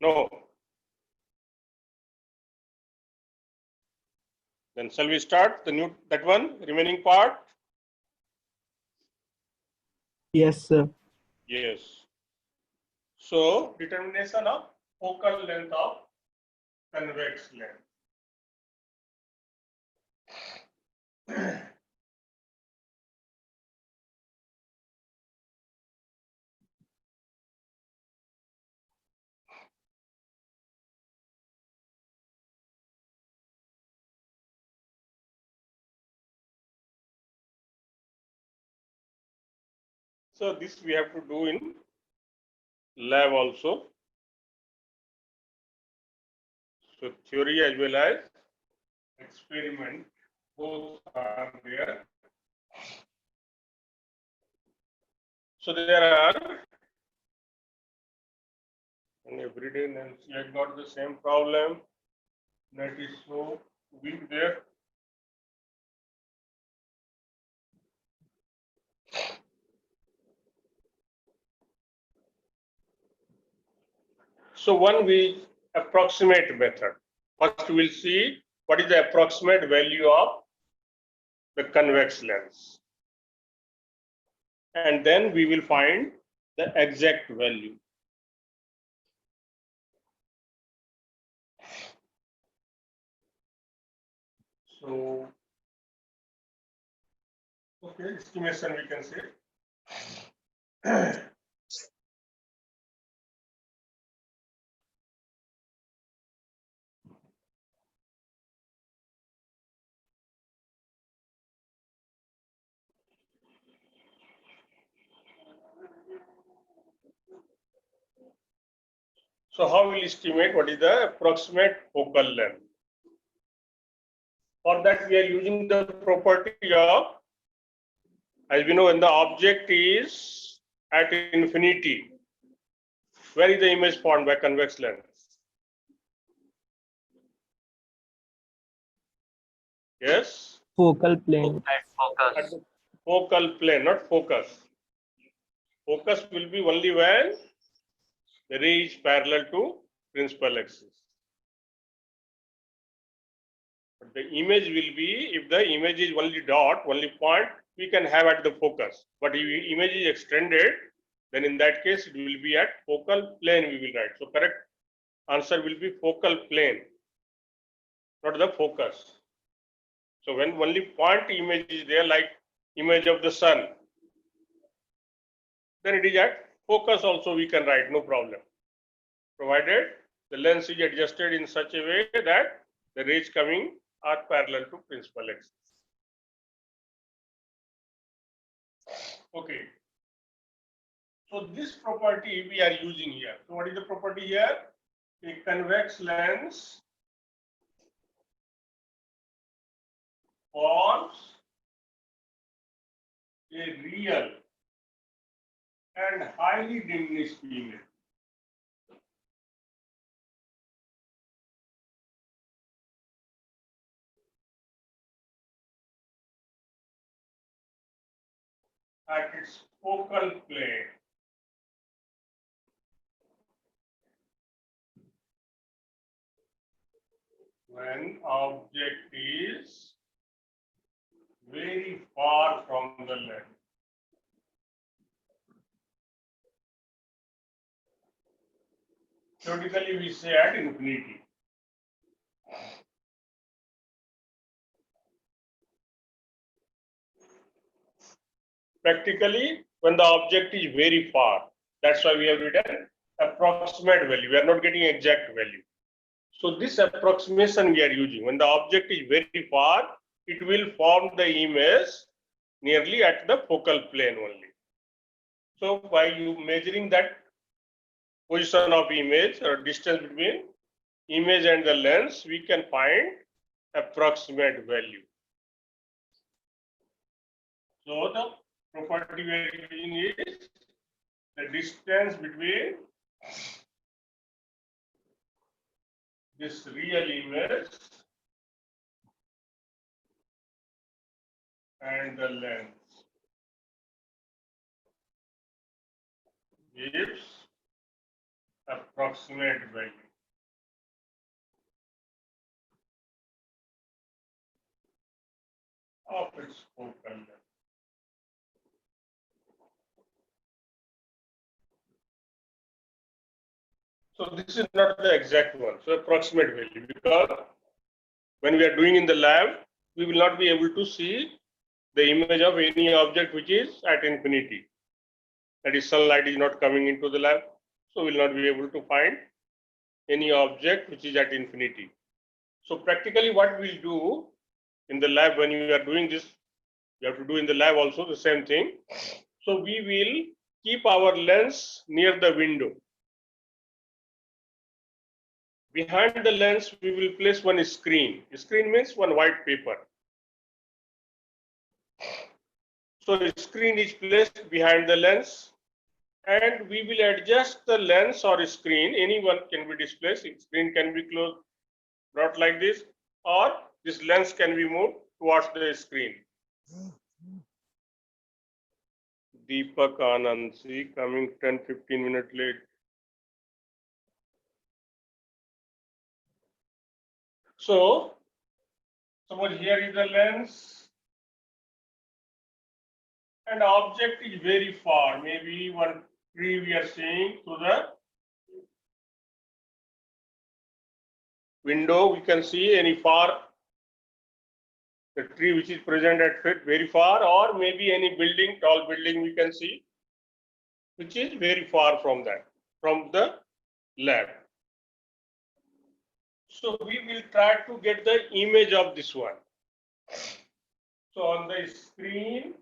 No. Then shall we start the new, that one, remaining part? Yes, sir. Yes. So, determination of focal length of convex lens. So, this we have to do in lab also. So, theory as well as experiment, both are there. So, there are, and every day Nancy had got the same problem. That is so weak there. So, one we approximate method. First, we will see what is the approximate value of the convex lens. And then we will find the exact value. So, okay, estimation we can say. So, how will estimate what is the approximate focal length? For that, we are using the property of, as we know, when the object is at infinity, where is the image formed by convex lens? Yes? Focal plane. At the focal plane, not focus. Focus will be only when the ray is parallel to principal axis. But the image will be, if the image is only dot, only point, we can have at the focus. But if the image is extended, then in that case, it will be at focal plane we will write. So correct answer will be focal plane, not the focus. So when only point image is there, like image of the sun, then it is at focus also we can write, no problem. Provided the lens is adjusted in such a way that the rays coming are parallel to principal axis. Okay. So this property we are using here. So what is the property here? A convex lens forms a real and highly diminished image. At its focal plane. When object is very far from the lens. Theoretically, we say at infinity. Practically, when the object is very far, that's why we have written approximate value. We are not getting exact value. So this approximation we are using. When the object is very far, it will form the image nearly at the focal plane only. So by you measuring that position of image or distance between image and the lens, we can find approximate value. So the property we are using is the distance between this real image and the lens gives approximate value of its focal length. So this is not the exact one, so approximate value, because when we are doing in the lab, we will not be able to see the image of any object which is at infinity. That is, sunlight is not coming into the lab, so we will not be able to find any object which is at infinity. So practically what we'll do in the lab, when you are doing this, you have to do in the lab also the same thing. So we will keep our lens near the window. Behind the lens, we will place one screen. Screen means one white paper. So the screen is placed behind the lens, and we will adjust the lens or screen. Anyone can be displaced. Screen can be closed, brought like this, or this lens can be moved towards the screen. Deepak Anand, see, coming 10-15 minutes late. So, suppose here is the lens, and object is very far, maybe one tree we are seeing through the window. We can see any far, the tree which is present at very far, or maybe any building, tall building we can see, which is very far from that, from the lab. So we will try to get the image of this one. So on the screen,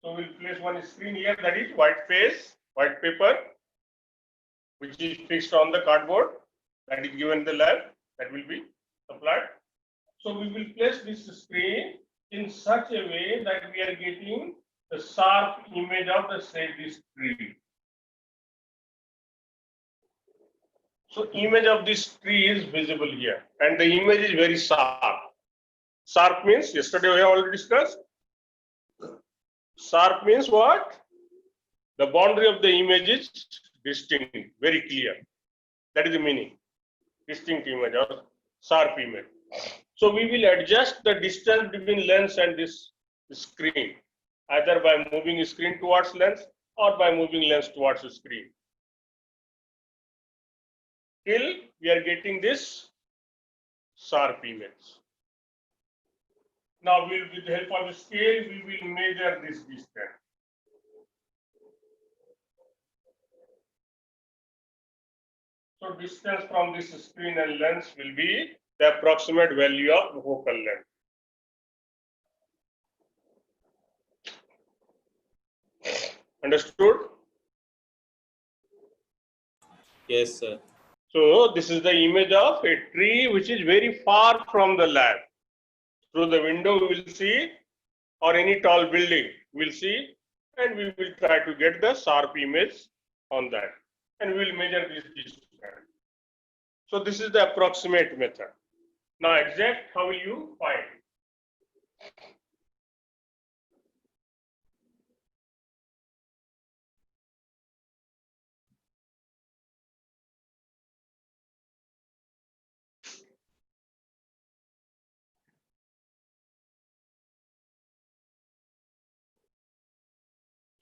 so we'll place one screen here, that is white paper, which is fixed on the cardboard, that is given in the lab, that will be supplied. So we will place this screen in such a way that we are getting the sharp image of the this tree. So image of this tree is visible here, and the image is very sharp. Sharp means, yesterday we have already discussed. Sharp means what? The boundary of the image is distinct, very clear. That is the meaning. Distinct image or sharp image. So we will adjust the distance between lens and this screen, either by moving screen towards lens or by moving lens towards the screen, till we are getting this sharp image. Now, with the help of a scale, we will measure this distance. So distance from this screen and lens will be the approximate value of the focal length. Understood? Yes, sir. So this is the image of a tree which is very far from the lab. Through the window we will see, or any tall building we will see, and we will try to get the sharp image on that, and we will measure this distance. So this is the approximate method. Now exact, how will you find?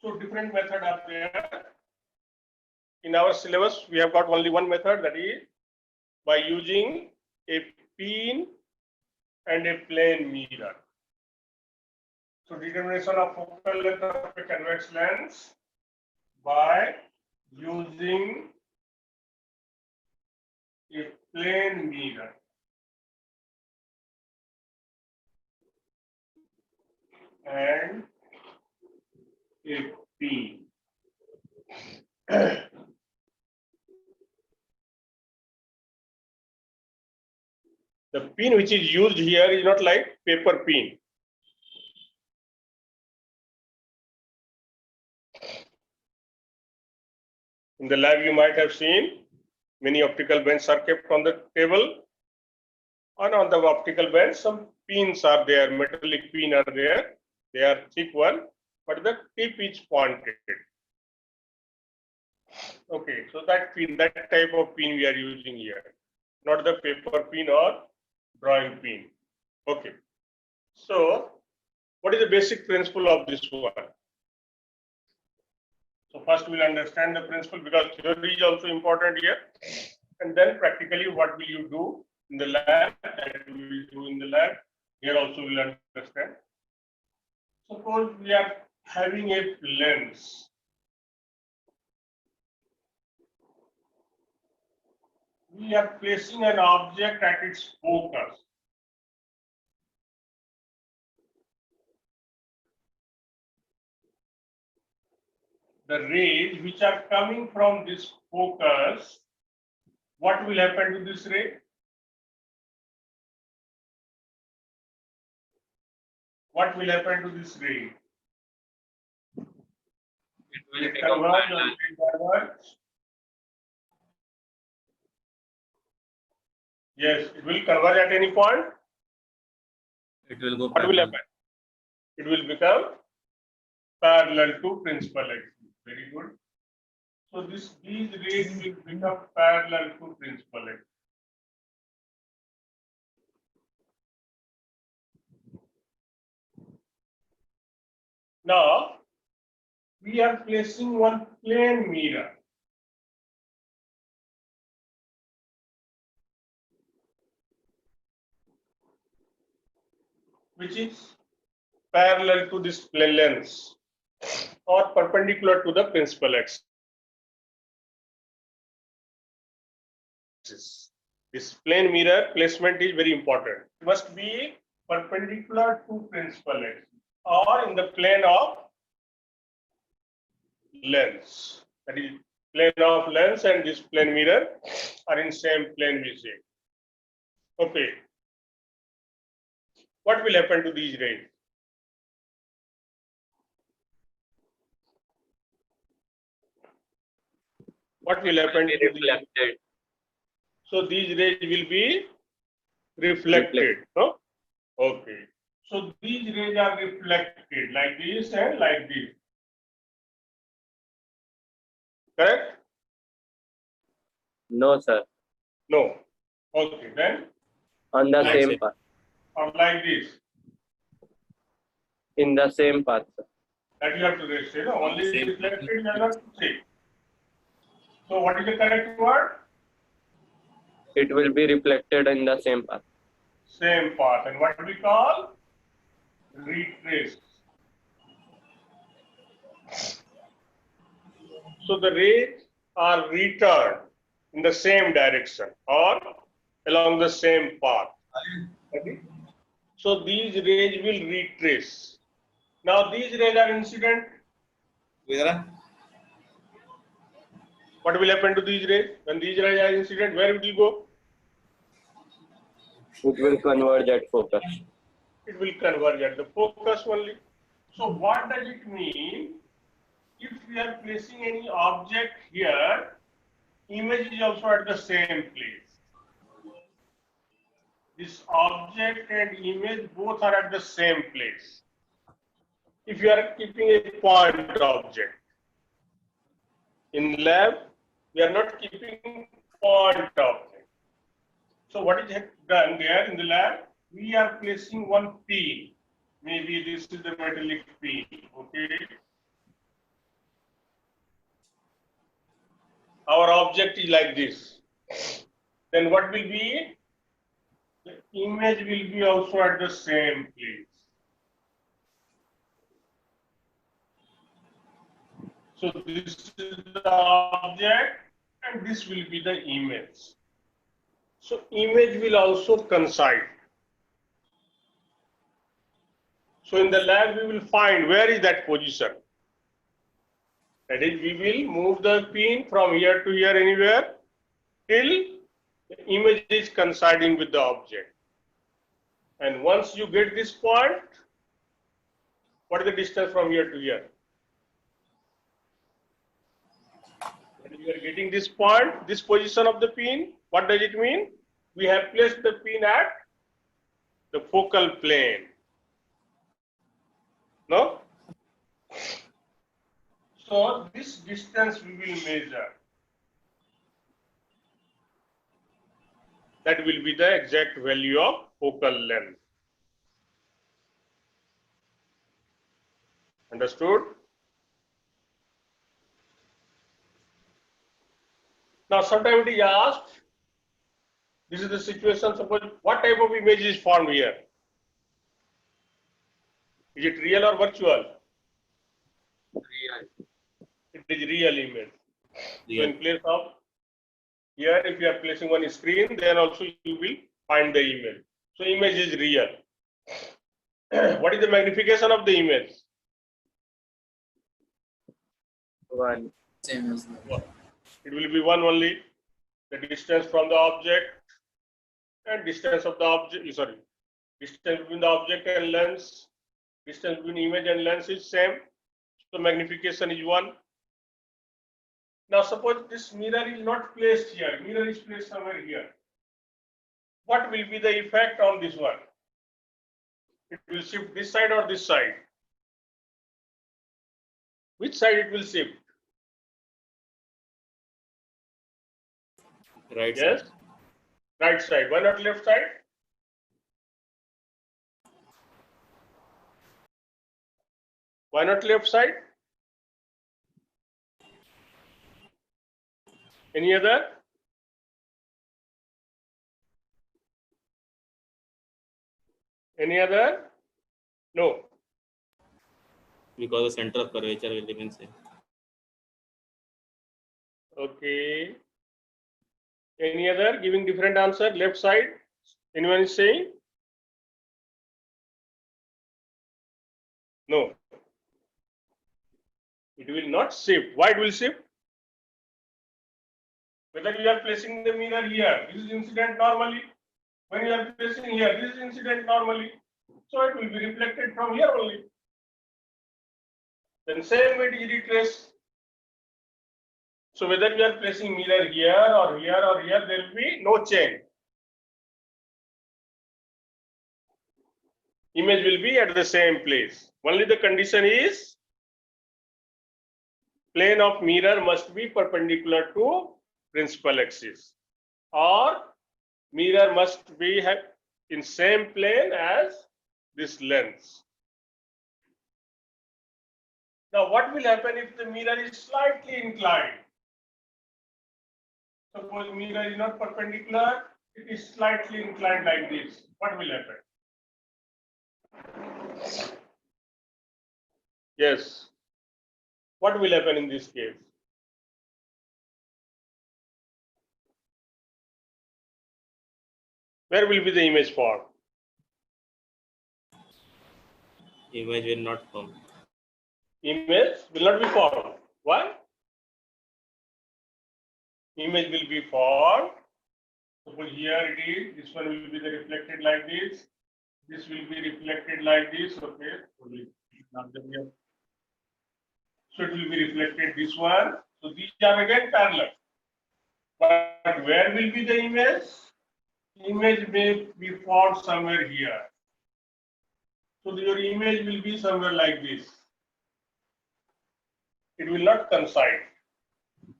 So different method are there. In our syllabus, we have got only one method, that is by using a pin and a plane mirror. So determination of focal length of a convex lens by using a plane mirror. And a pin. The pin which is used here is not like paper pin. In the lab, you might have seen many optical benches are kept on the table, and on the optical bench, some pins are there, metallic pin are there. They are thick one, but the tip is pointed. Okay, so that pin, that type of pin we are using here, not the paper pin or drawing pin. Okay. So, what is the basic principle of this one? So first we'll understand the principle because theory is also important here. And then practically what will you do in the lab, that we will do in the lab. Here also we'll understand. Suppose we are having a lens. We are placing an object at its focus. The rays which are coming from this focus, what will happen to this ray? What will happen to this ray? It will It become converge or parallel. it will converge? Yes, it will converge at any point. It will go What will parallel. happen? It will become parallel to principal axis. Very good. So these rays will become parallel to principal axis. Now we are placing one plane mirror. Which is parallel to this lens or perpendicular to the principal axis. This plane mirror placement is very important. It must be perpendicular to principal axis or in the plane of lens. That is, plane of lens and this plane mirror are in same plane, we say. Okay. What will happen to these rays? What will happen Be to these? reflected. So these rays will be reflected. No? Okay. So these rays are reflected like this and like this. Correct? No, sir. No. Okay. Then On the Like same same. path. or like this. In the same path, sir. That you have to say. No? Only Same. reflected you are not to say. So what is the correct word? It will be reflected in the same path. Same path. And what we call? Retrace. So the rays are returned in the same direction or along the same path. Okay. So these rays will retrace. Now these rays are incident. What will happen to these rays? When these rays are incident, where it will go? It will converge at focus. It will converge at the focus only. So what does it mean? If we are placing any object here, image is also at the same place. This object and image both are at the same place. If you are keeping a point object, in lab, we are not keeping point object. So what is done there in the lab? We are placing one pin. Maybe this is the metallic pin. Okay. Our object is like this. Then what will be? The image will be also at the same place. So this is the object and this will be the image. So image will also coincide. So in the lab we will find where is that position. That is, we will move the pin from here to here anywhere till the image is coinciding with the object. And once you get this point, what is the distance from here to here? When you are getting this point, this position of the pin, what does it mean? We have placed the pin at the focal plane. No? So this distance we will measure. that will be the exact value of focal length. Understood? Now, sometimes it is asked, this is the situation, suppose what type of image is formed here? Is it real or virtual? Real. It is real image. So Real. in place of here, if you are placing one screen, then also you will find the image. So image is real. What is the magnification of the image? 1. Same as that. It will be 1 only. The distance from the object and distance of the object, sorry, distance between the object and lens, distance between image and lens is same. So magnification is 1. Now suppose this mirror is not placed here, mirror is placed somewhere here. What will be the effect on this one? It will shift this side or this side? Which side it will shift? Right Yes, side. right side. Why not left side? Why not left side? Any other? Any other? No. Because the center of curvature will remain same. Okay. Any other giving different answer? Left side? Anyone is saying? No. It will not shift. Why it will shift? Whether you are placing the mirror here, this is incident normally. When you are placing here, this is incident normally. So it will be reflected from here only. Then same way it is retraced. So whether you are placing mirror here or here or here, there will be no change. Image will be at the same place. Only the condition is plane of mirror must be perpendicular to principal axis, or mirror must be in same plane as this lens. Now what will happen if the mirror is slightly inclined? Suppose mirror is not perpendicular, it is slightly inclined like this. What will happen? Yes. What will happen in this case? Where will be the image formed? Image will not form. Image will not be formed. Why? Image will be formed. Suppose here it is, this one will be the reflected like this. This will be reflected like this. Okay. So it will be reflected this one. So these are again parallel. But where will be the image? Image may be formed somewhere here. So your image will be somewhere like this. It will not coincide.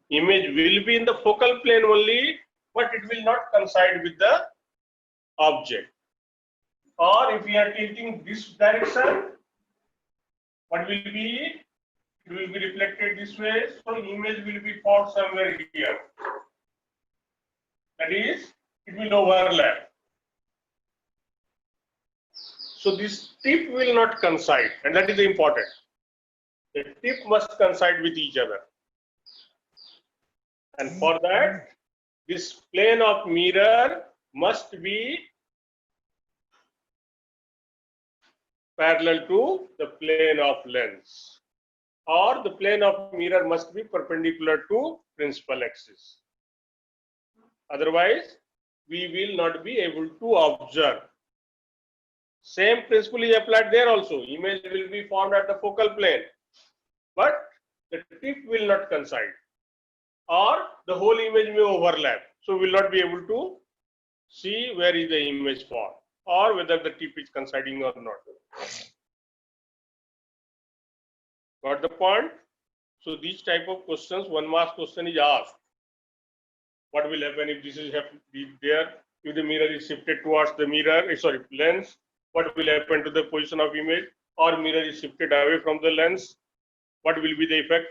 Image will be in the focal plane only, but it will not coincide with the object. Or if we are tilting this direction, what will be? It will be reflected this way. So image will be formed somewhere here. That is, it will overlap. So this tip will not coincide, and that is important. The tip must coincide with each other. And for that, this plane of mirror must be parallel to the plane of lens, or the plane of mirror must be perpendicular to principal axis. Otherwise, we will not be able to observe. Same principle is applied there also. Image will be formed at the focal plane, but the tip will not coincide, or the whole image may overlap. So we will not be able to see where is the image formed, or whether the tip is coinciding or not. Got the point? So these type of questions, 1 mark question is asked. What will happen if this is there? If the mirror is shifted towards the lens, what will happen to the position of image? Or mirror is shifted away from the lens, what will be the effect?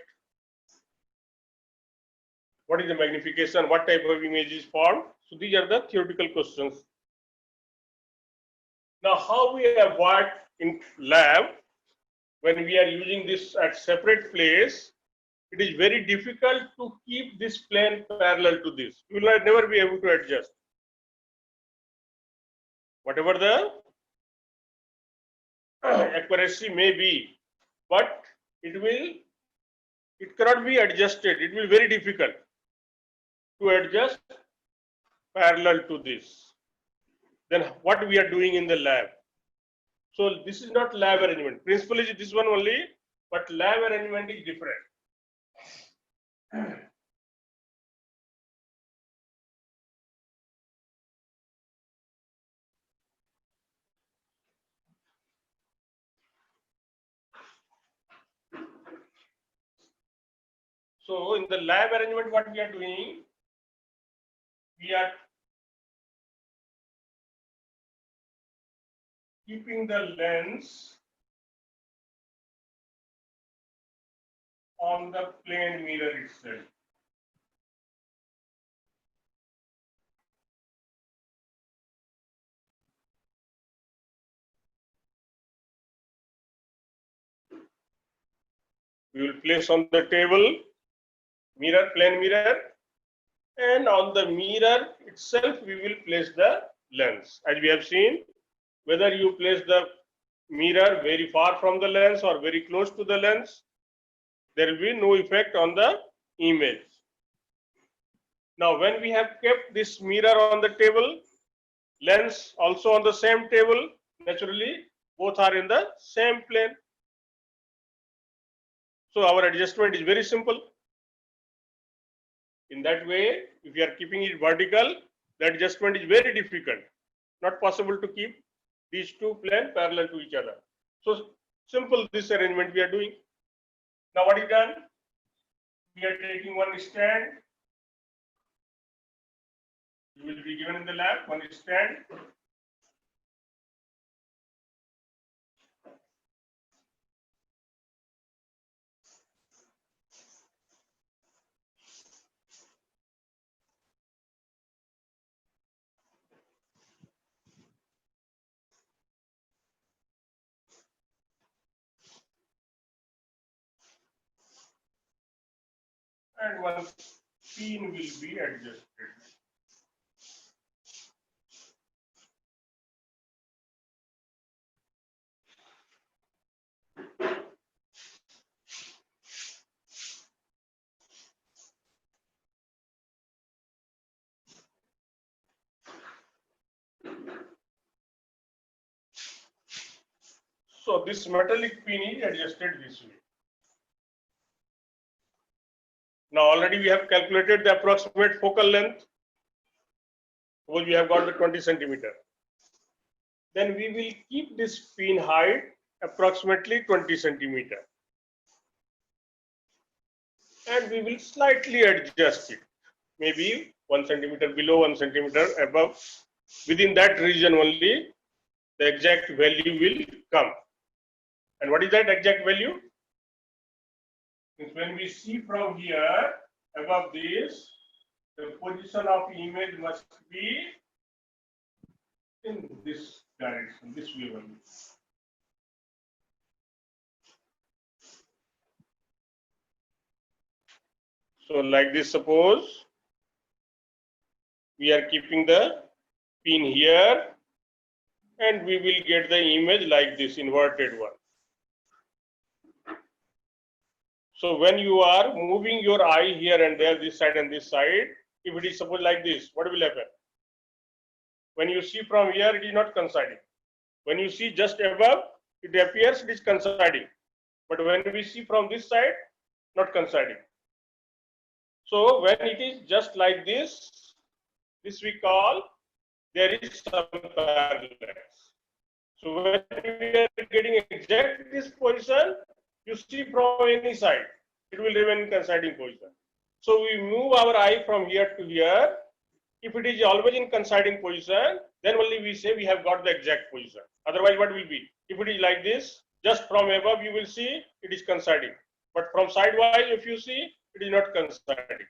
What is the magnification? What type of image is formed? So these are the theoretical questions. Now, how we avoid in lab when we are using this at separate place? It is very difficult to keep this plane parallel to this. You will never be able to adjust. Whatever the accuracy may be, but it cannot be adjusted. It will be very difficult to adjust parallel to this. Then what we are doing in the lab? So this is not lab arrangement. Principle is this one only, but lab arrangement is different. So in the lab arrangement, what we are doing, we are keeping the lens on the plane mirror itself. We will place on the table plane mirror, and on the mirror itself we will place the lens. As we have seen, whether you place the mirror very far from the lens or very close to the lens, there will be no effect on the image. Now, when we have kept this mirror on the table, lens also on the same table, naturally both are in the same plane. So our adjustment is very simple. In that way, if you are keeping it vertical, the adjustment is very difficult. Not possible to keep these two planes parallel to each other. So simple this arrangement we are doing. Now what is done? We are taking one stand. You will be given in the lab one stand. And one pin will be adjusted. So this metallic pin is adjusted this way. Now already we have calculated the approximate focal length. Suppose we have got the 20 centimeter. Then we will keep this pin height approximately 20 centimeter. And we will slightly adjust it. Maybe 1 centimeter below, 1 centimeter above. Within that region only, the exact value will come. And what is that exact value? When we see from here above this, the position of image must be in this direction, this way only. So like this, suppose we are keeping the pin here and we will get the image like this, inverted one. So when you are moving your eye here and there, this side and this side, if it is suppose like this, what will happen? When you see from here, it is not coinciding. When you see just above, it appears it is coinciding. But when we see from this side, not coinciding. So when it is just like this we call there is some parallax. So when we are getting exact this position, you see from any side, it will remain in coinciding position. So we move our eye from here to here, If it is always in coinciding position, then only we say we have got the exact position. Otherwise, what will be? If it is like this, just from above you will see it is coinciding. But from sidewise, if you see, it is not coinciding.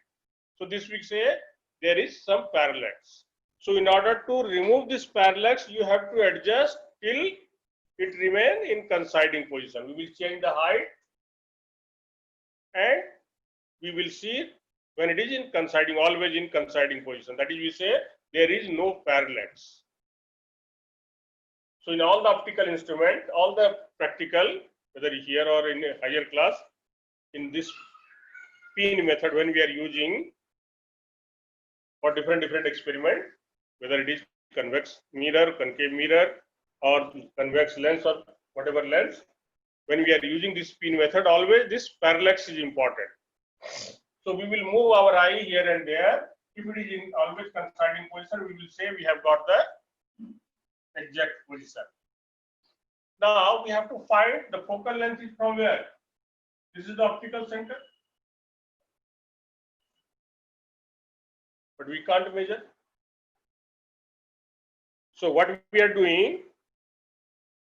So this we say there is some parallax. So in order to remove this parallax, you have to adjust till it remain in coinciding position. We will change the height and we will see when it is in coinciding, always in coinciding position. That is, we say there is no parallax. So in all the optical instrument, all the practical, whether here or in a higher class, in this pin method, when we are using for different experiment, whether it is convex mirror, concave mirror, or convex lens or whatever lens, when we are using this pin method, always this parallax is important. So we will move our eye here and there. If it is in always coinciding position, we will say we have got the exact position. Now we have to find the focal length is from where? This is the optical center, but we can't measure. So what we are doing,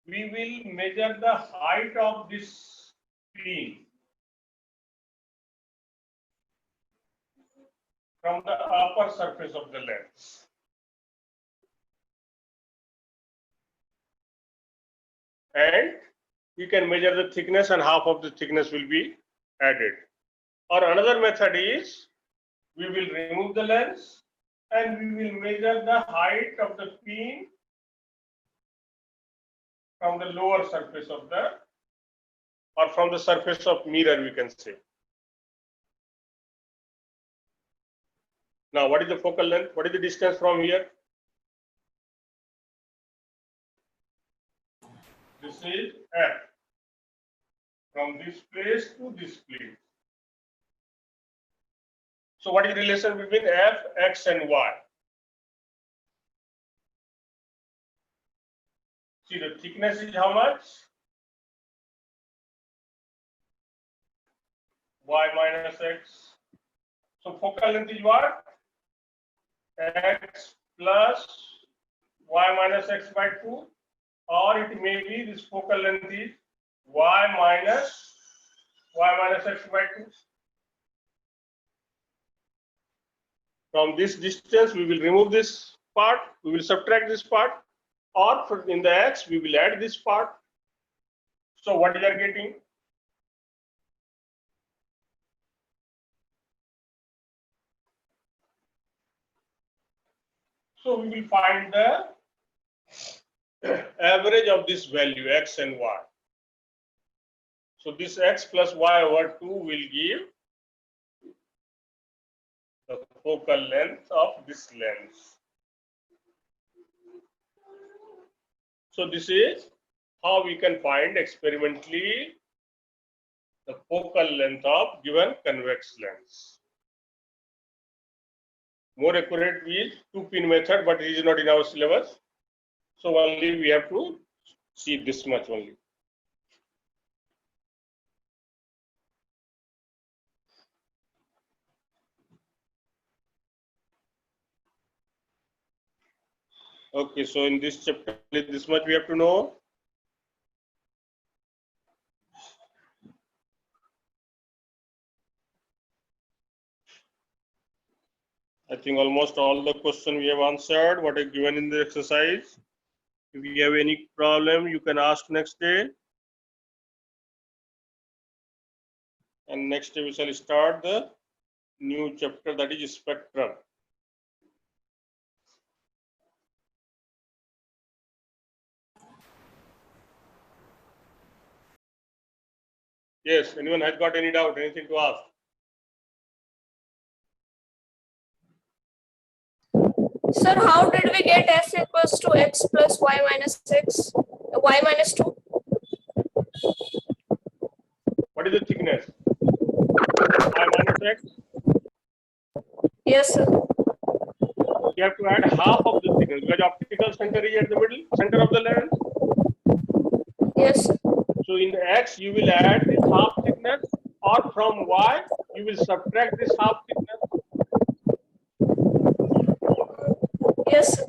we will measure the height of this pin from the upper surface of the lens. And you can measure the thickness and half of the thickness will be added. Or another method is we will remove the lens and we will measure the height of the pin from the lower surface of the, or from the surface of mirror, we can say. Now, what is the focal length? What is the distance from here? This is F. From this place to this place. So, what is the relation between F, X, and Y? See, the thickness is how much? Y minus X. So, focal length is what? X plus Y minus X by 2. Or it may be this focal length is Y minus X by 2. From this distance, we will remove this part, we will subtract this part, or in the X, we will add this part. So what you are getting? So we will find the average of this value, X and Y. So this X plus Y over 2 will give the focal length of this lens. So this is how we can find experimentally the focal length of given convex lens. More accurate is two-pin method, but it is not in our syllabus. So only we have to see this much only. Okay, so in this chapter, this much we have to know. I think almost all the questions we have answered, what is given in the exercise. If you have any problem, you can ask next day. And next day we shall start the new chapter, that is spectrum. Yes, anyone has got any doubt, anything to ask? Sir, how did we get f equals to x plus y minus x, y minus 2? What is the thickness? Y minus x? Yes, sir. You have to add half of the thickness because optical center is at the middle, center of the lens. Yes, sir. So in X, you will add this half thickness, or from Y, you will subtract this half thickness. Yes, sir.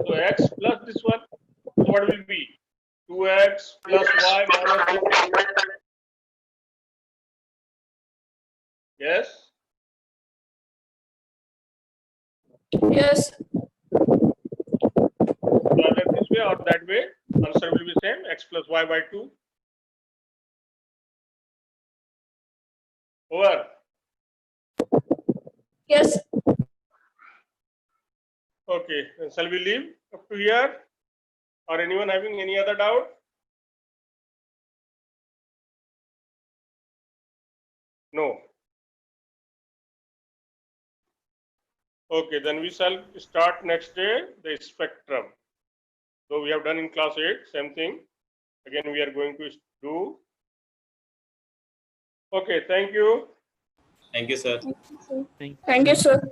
So x plus this one. So what will be? 2x plus y minus 6. Yes. Yes, So either this way or that way, answer will be same, x plus y by 2. Over. yes. Okay, then shall we leave up to here? Or anyone having any other doubt? No. Okay, then we shall start next day the spectrum. So we have done in class 8, same thing. Again, we are going to do. Okay, thank you. Thank you, sir. Thank you, sir.